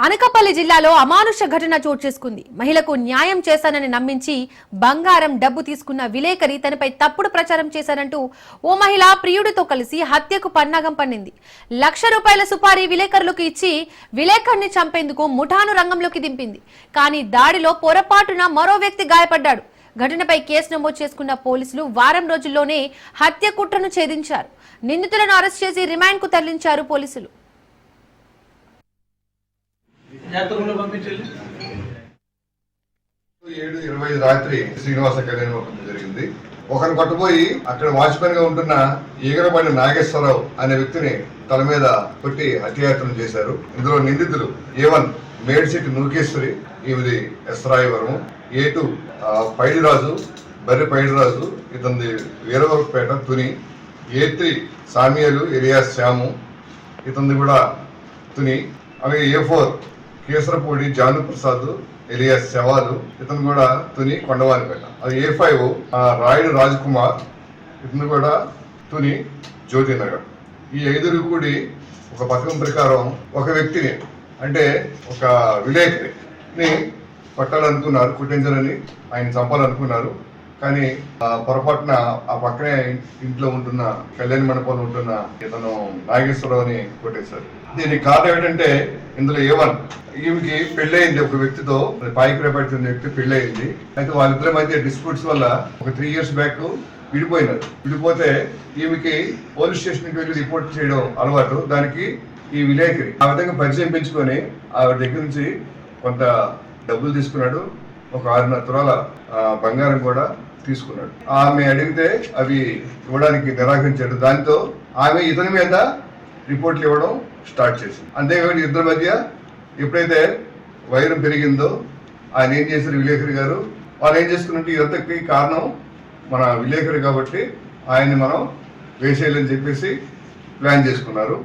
అనకాపల్లి జిల్లాలో అమానుష ఘటన చోటు చేసుకుంది. మహిళకు న్యాయం చేశానని నమ్మించి బంగారం డబ్బు తీసుకున్న విలేకరి తనపై తప్పుడు ప్రచారం చేశానంటూ ఓ మహిళ ప్రియుడితో కలిసి హత్యకు పన్నాగం పన్నింది. ₹1,00,000 సుపారీ విలేకరులకు ఇచ్చి విలేకరిని చంపేందుకు ముఠాను రంగంలోకి దింపింది. కానీ దాడిలో పొరపాటున మరో వ్యక్తి గాయపడ్డాడు. ఘటనపై కేసు నమోదు చేసుకున్న పోలీసులు వారం రోజుల్లోనే హత్య కుట్రను ఛేదించారు. నిందితులను అరెస్ట్ చేసి రిమాండ్ కు తరలించారు పోలీసులు. 7:25 రాత్రి శ్రీనివాస కళ్యాణం జరిగింది. ఒకరిని పట్టుపోయి అక్కడ వాచ్మెన్ గా ఉంటున్న ఈగరబండి నాగేశ్వరరావు అనే వ్యక్తిని తల మీద కొట్టి హత్యాయత్నం చేశారు. ఇందులో నిందితులు A1 మేడ్సిటి నూకేశ్వరి, ఈమెది ఎస్రాయవరం, A2 పైడిరాజు, బర్రి పైడిరాజు, ఇతనిది వీరవరపేట తుని, A3 సామియలు ఎలియాస్ శ్యాము, ఇతనిది కూడా తుని, అలాగే A4 కేసరపూడి జానుప్రసాద్ ఎలియాస్ శవాలు, ఇతను కూడా తుని కొండవానిపేట. అది A5 రాయుడు రాజ్ కుమార్, ఇతను కూడా తుని జ్యోతినగర్. ఈ 5 కూడి ఒక పథకం ప్రకారం ఒక వ్యక్తిని, అంటే ఒక విలేకరిని పట్టాలనుకున్నారు, కుట్టించాలని, ఆయన చంపాలనుకున్నారు. కానీ పొరపాటున ఆ పక్కనే ఇంట్లో ఉంటున్న కళ్యాణ మండపంలో ఉంటున్న ఇతను నాగేశ్వరరావుని కొట్టేశారు. దీనికి కారణం ఏంటంటే ఇందులో A1 ఈమెకి పెళ్ళయింది, ఒక వ్యక్తితో పాయికరేపేట వ్యక్తి పెళ్ళయింది. అయితే వాళ్ళిద్దరి మధ్య డిస్ప్యూట్స్ వల్ల ఒక 3 years బ్యాక్ విడిపోయినారు. విడిపోతే ఈమెకి పోలీస్ స్టేషన్కి వెళ్ళి రిపోర్ట్ చేయడం అలవాటు. దానికి ఈ విలేకరి ఆ విధంగా పరిచయం పెంచుకొని ఆవిడ దగ్గర నుంచి కొంత డబ్బులు తీసుకున్నాడు. ఒక 6.5 తులాల బంగారం కూడా తీసుకున్నాడు. ఆమె అడిగితే అవి ఇవ్వడానికి నిరాకరించాడు. దాంతో ఆమె ఇతని మీద రిపోర్ట్లు ఇవ్వడం స్టార్ట్ చేసింది. అంతేకాదు ఇద్దరి మధ్య ఎప్పుడైతే వైరం పెరిగిందో ఆయన ఏం చేశారు, విలేకరి గారు వాళ్ళు ఏం చేసుకున్నట్టు ఇదంతకి కారణం మన విలేకరి కాబట్టి ఆయన్ని మనం వేసేయాలని చెప్పేసి ప్లాన్ చేసుకున్నారు.